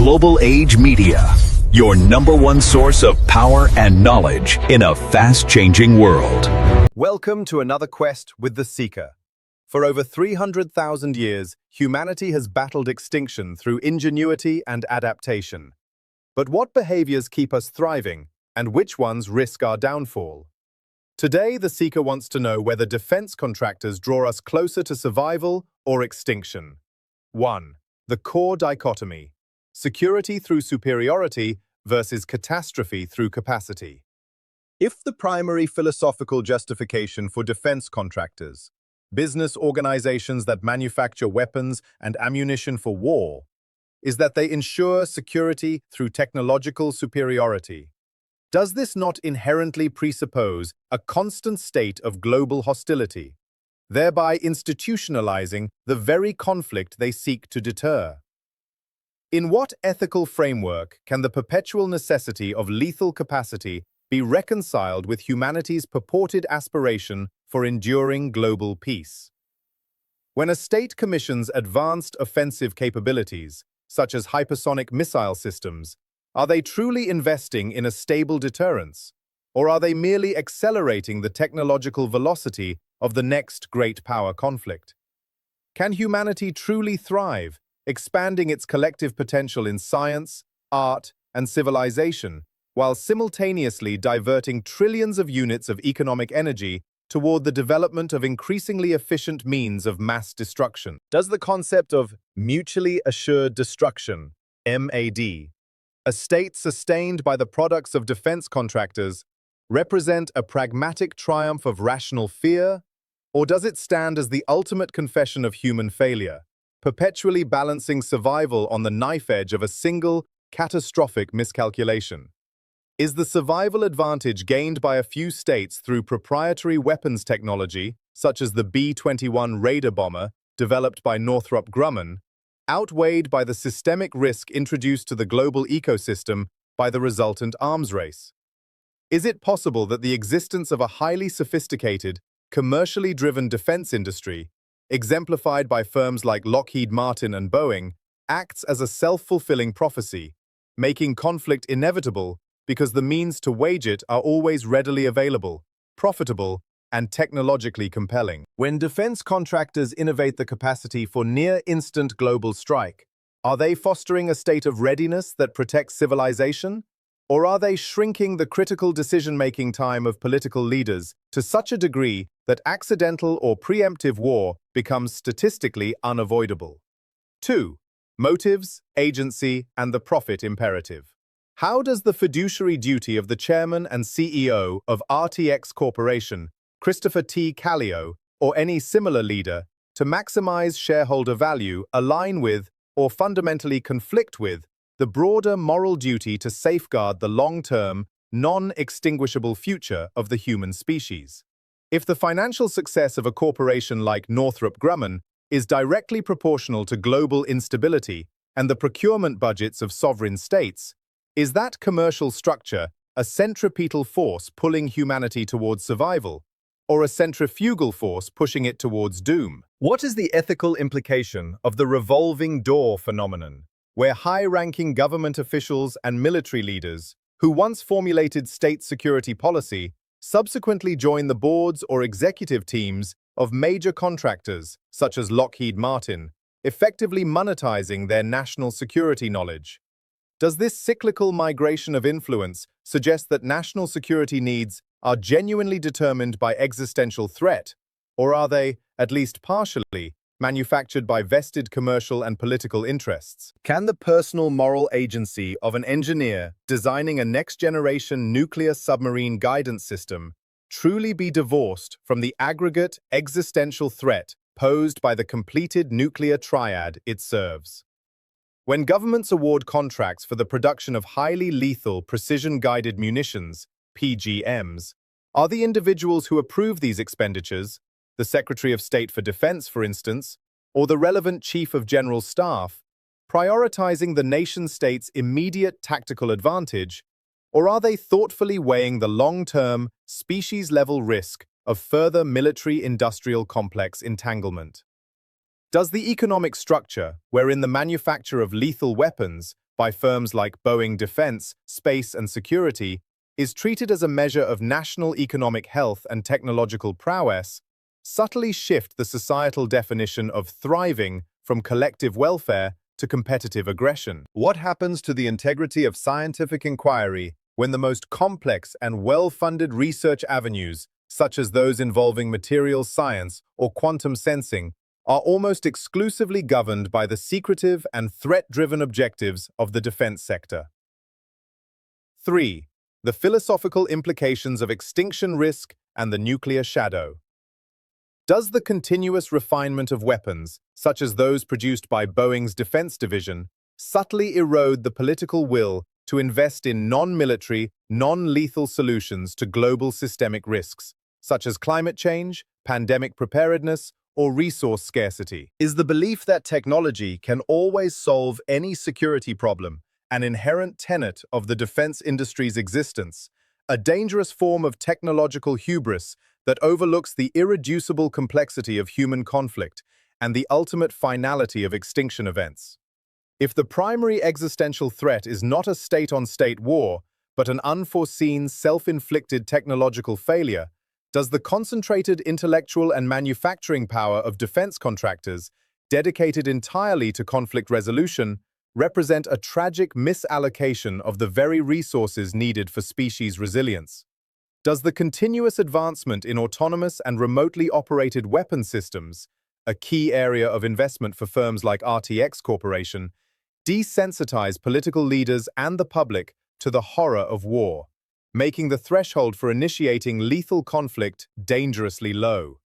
Global Age Media, your #1 source of power and knowledge in a fast-changing world. Welcome to another quest with the Seeker. For over 300,000 years, humanity has battled extinction through ingenuity and adaptation. But what behaviors keep us thriving, and which ones risk our downfall? Today, the Seeker wants to know whether defense contractors draw us closer to survival or extinction. 1. The core dichotomy: security through superiority versus catastrophe through capacity. If the primary philosophical justification for defense contractors, business organizations that manufacture weapons and ammunition for war, is that they ensure security through technological superiority, does this not inherently presuppose a constant state of global hostility, thereby institutionalizing the very conflict they seek to deter? In what ethical framework can the perpetual necessity of lethal capacity be reconciled with humanity's purported aspiration for enduring global peace? When a state commissions advanced offensive capabilities, such as hypersonic missile systems, are they truly investing in a stable deterrence, or are they merely accelerating the technological velocity of the next great power conflict? Can humanity truly thrive, expanding its collective potential in science, art, and civilization, while simultaneously diverting trillions of units of economic energy toward the development of increasingly efficient means of mass destruction? Does the concept of mutually assured destruction, MAD, a state sustained by the products of defense contractors, represent a pragmatic triumph of rational fear, or does it stand as the ultimate confession of human failure, perpetually balancing survival on the knife edge of a single, catastrophic miscalculation? Is the survival advantage gained by a few states through proprietary weapons technology, such as the B-21 Raider bomber developed by Northrop Grumman, outweighed by the systemic risk introduced to the global ecosystem by the resultant arms race? Is it possible that the existence of a highly sophisticated, commercially driven defense industry, exemplified by firms like Lockheed Martin and Boeing, acts as a self-fulfilling prophecy, making conflict inevitable because the means to wage it are always readily available, profitable, and technologically compelling? When defense contractors innovate the capacity for near-instant global strike, are they fostering a state of readiness that protects civilization? Or are they shrinking the critical decision-making time of political leaders to such a degree that accidental or preemptive war becomes statistically unavoidable? 2. Motives, agency, and the profit imperative. How does the fiduciary duty of the chairman and CEO of RTX Corporation, Christopher T. Callio, or any similar leader, to maximize shareholder value align with, or fundamentally conflict with, the broader moral duty to safeguard the long-term, non-extinguishable future of the human species? If the financial success of a corporation like Northrop Grumman is directly proportional to global instability and the procurement budgets of sovereign states, is that commercial structure a centripetal force pulling humanity towards survival, or a centrifugal force pushing it towards doom? What is the ethical implication of the revolving door phenomenon, where high-ranking government officials and military leaders, who once formulated state security policy, subsequently join the boards or executive teams of major contractors, such as Lockheed Martin, effectively monetizing their national security knowledge? Does this cyclical migration of influence suggest that national security needs are genuinely determined by existential threat, or are they, at least partially, manufactured by vested commercial and political interests? Can the personal moral agency of an engineer designing a next-generation nuclear submarine guidance system truly be divorced from the aggregate existential threat posed by the completed nuclear triad it serves? When governments award contracts for the production of highly lethal precision-guided munitions, PGMs, are the individuals who approve these expenditures, the Secretary of State for Defense, for instance, or the relevant Chief of General Staff, prioritizing the nation-state's immediate tactical advantage, or are they thoughtfully weighing the long-term, species-level risk of further military-industrial complex entanglement? Does the economic structure, wherein the manufacture of lethal weapons by firms like Boeing Defense, Space and Security is treated as a measure of national economic health and technological prowess, subtly shift the societal definition of thriving from collective welfare to competitive aggression. What happens to the integrity of scientific inquiry when the most complex and well-funded research avenues, such as those involving materials science or quantum sensing, are almost exclusively governed by the secretive and threat-driven objectives of the defense sector? 3. The philosophical implications of extinction risk and the nuclear shadow. Does the continuous refinement of weapons, such as those produced by Boeing's defense division, subtly erode the political will to invest in non-military, non-lethal solutions to global systemic risks, such as climate change, pandemic preparedness, or resource scarcity? Is the belief that technology can always solve any security problem an inherent tenet of the defense industry's existence, a dangerous form of technological hubris that overlooks the irreducible complexity of human conflict and the ultimate finality of extinction events? If the primary existential threat is not a state-on-state war, but an unforeseen, self-inflicted technological failure, does the concentrated intellectual and manufacturing power of defense contractors, dedicated entirely to conflict resolution, represent a tragic misallocation of the very resources needed for species resilience? Does the continuous advancement in autonomous and remotely operated weapon systems, a key area of investment for firms like RTX Corporation, desensitize political leaders and the public to the horror of war, making the threshold for initiating lethal conflict dangerously low?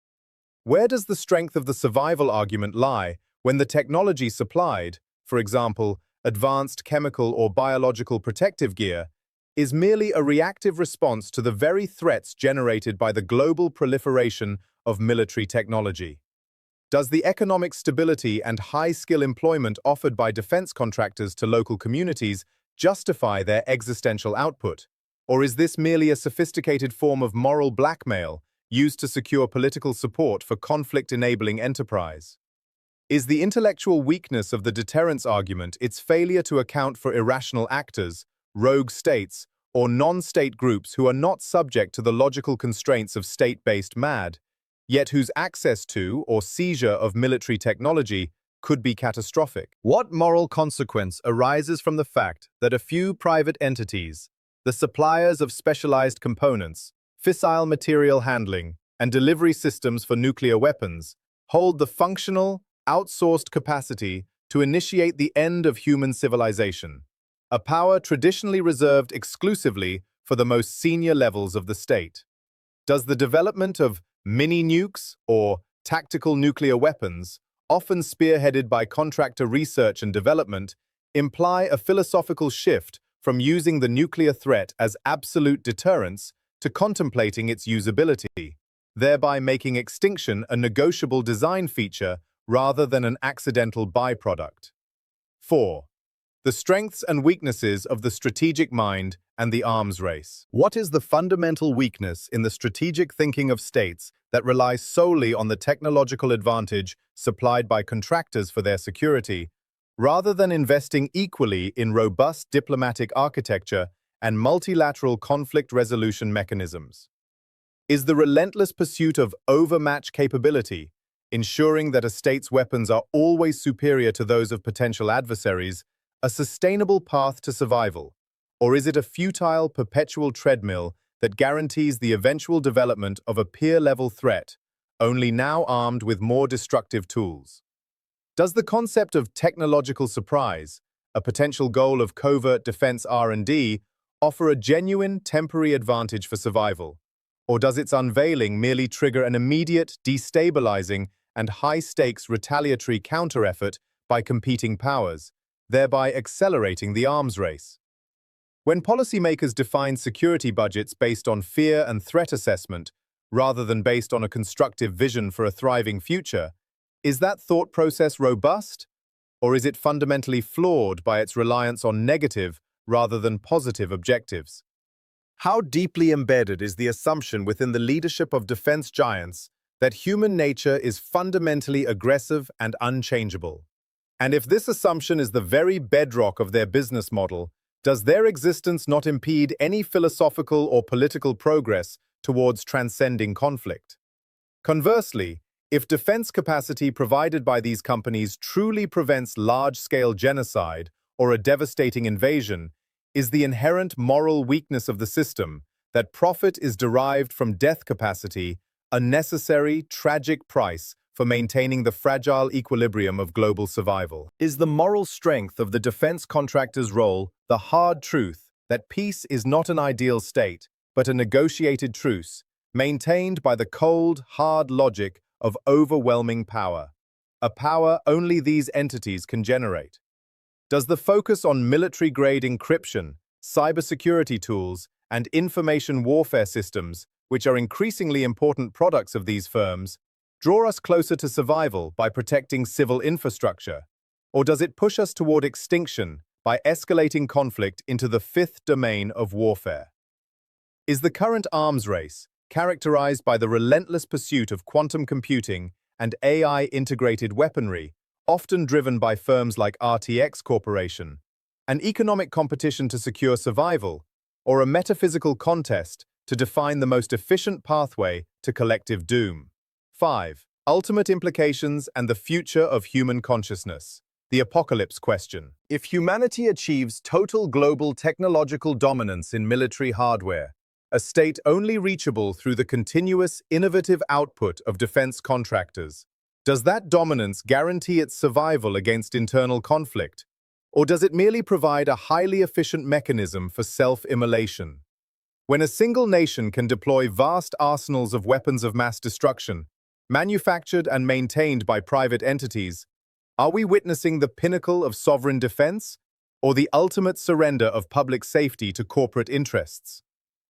Where does the strength of the survival argument lie when the technology supplied, for example, advanced chemical or biological protective gear, is merely a reactive response to the very threats generated by the global proliferation of military technology? Does the economic stability and high-skill employment offered by defense contractors to local communities justify their existential output? Or is this merely a sophisticated form of moral blackmail used to secure political support for conflict-enabling enterprise? Is the intellectual weakness of the deterrence argument its failure to account for irrational actors, rogue states, or non-state groups who are not subject to the logical constraints of state-based MAD, yet whose access to or seizure of military technology could be catastrophic? What moral consequence arises from the fact that a few private entities, the suppliers of specialized components, fissile material handling, and delivery systems for nuclear weapons, hold the functional, outsourced capacity to initiate the end of human civilization, a power traditionally reserved exclusively for the most senior levels of the state? Does the development of mini-nukes or tactical nuclear weapons, often spearheaded by contractor research and development, imply a philosophical shift from using the nuclear threat as absolute deterrence to contemplating its usability, thereby making extinction a negotiable design feature rather than an accidental byproduct? 4. The strengths and weaknesses of the strategic mind and the arms race. What is the fundamental weakness in the strategic thinking of states that rely solely on the technological advantage supplied by contractors for their security, rather than investing equally in robust diplomatic architecture and multilateral conflict resolution mechanisms? Is the relentless pursuit of overmatch capability, ensuring that a state's weapons are always superior to those of potential adversaries, a sustainable path to survival? Or is it a futile, perpetual treadmill that guarantees the eventual development of a peer-level threat, only now armed with more destructive tools? Does the concept of technological surprise, a potential goal of covert defense R&D, offer a genuine, temporary advantage for survival? Or does its unveiling merely trigger an immediate, destabilizing, and high-stakes retaliatory counter-effort by competing powers, thereby accelerating the arms race? When policymakers define security budgets based on fear and threat assessment, rather than based on a constructive vision for a thriving future, is that thought process robust? Or is it fundamentally flawed by its reliance on negative rather than positive objectives? How deeply embedded is the assumption within the leadership of defense giants that human nature is fundamentally aggressive and unchangeable, And if this assumption is the very bedrock of their business model, does their existence not impede any philosophical or political progress towards transcending conflict? Conversely, if defense capacity provided by these companies truly prevents large-scale genocide or a devastating invasion, is the inherent moral weakness of the system that profit is derived from death capacity a necessary, tragic price for maintaining the fragile equilibrium of global survival? Is the moral strength of the defense contractor's role the hard truth that peace is not an ideal state, but a negotiated truce, maintained by the cold, hard logic of overwhelming power, a power only these entities can generate? Does the focus on military-grade encryption, cybersecurity tools, and information warfare systems, which are increasingly important products of these firms, draw us closer to survival by protecting civil infrastructure? Or does it push us toward extinction by escalating conflict into the fifth domain of warfare? Is the current arms race, characterized by the relentless pursuit of quantum computing and AI-integrated weaponry, often driven by firms like RTX Corporation, an economic competition to secure survival, or a metaphysical contest to define the most efficient pathway to collective doom? 5. Ultimate implications and the future of human consciousness. The apocalypse question. If humanity achieves total global technological dominance in military hardware, a state only reachable through the continuous, innovative output of defense contractors, does that dominance guarantee its survival against internal conflict, or does it merely provide a highly efficient mechanism for self-immolation? When a single nation can deploy vast arsenals of weapons of mass destruction, manufactured and maintained by private entities, are we witnessing the pinnacle of sovereign defense, or the ultimate surrender of public safety to corporate interests?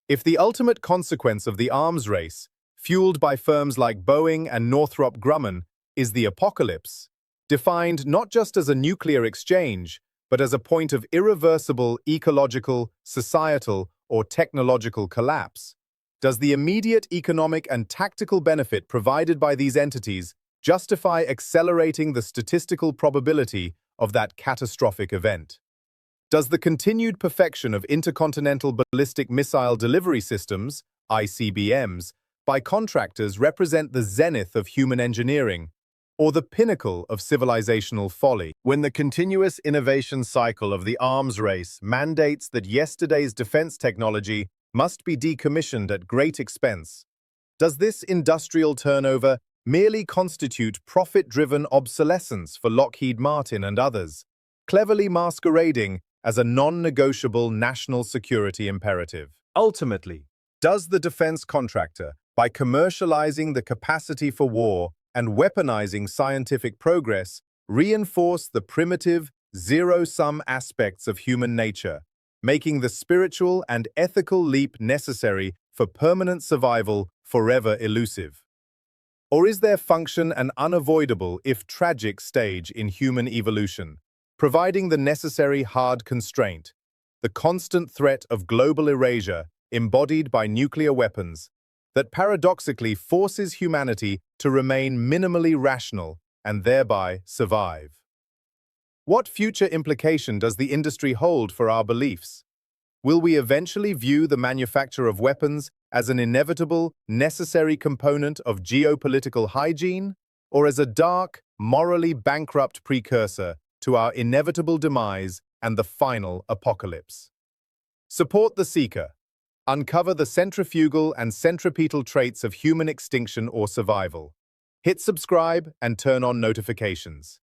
If the ultimate consequence of the arms race, fueled by firms like Boeing and Northrop Grumman, is the apocalypse, defined not just as a nuclear exchange, but as a point of irreversible ecological, societal, or technological collapse, does the immediate economic and tactical benefit provided by these entities justify accelerating the statistical probability of that catastrophic event? Does the continued perfection of intercontinental ballistic missile delivery systems, ICBMs, by contractors represent the zenith of human engineering, or the pinnacle of civilizational folly? When the continuous innovation cycle of the arms race mandates that yesterday's defense technology must be decommissioned at great expense, does this industrial turnover merely constitute profit-driven obsolescence for Lockheed Martin and others, cleverly masquerading as a non-negotiable national security imperative? Ultimately, does the defense contractor, by commercializing the capacity for war and weaponizing scientific progress, reinforce the primitive, zero-sum aspects of human nature, making the spiritual and ethical leap necessary for permanent survival forever elusive? Or is their function an unavoidable, if tragic, stage in human evolution, providing the necessary hard constraint, the constant threat of global erasure embodied by nuclear weapons, that paradoxically forces humanity to remain minimally rational and thereby survive? What future implication does the industry hold for our beliefs? Will we eventually view the manufacture of weapons as an inevitable, necessary component of geopolitical hygiene, or as a dark, morally bankrupt precursor to our inevitable demise and the final apocalypse? Support the seeker. Uncover the centrifugal and centripetal traits of human extinction or survival. Hit subscribe and turn on notifications.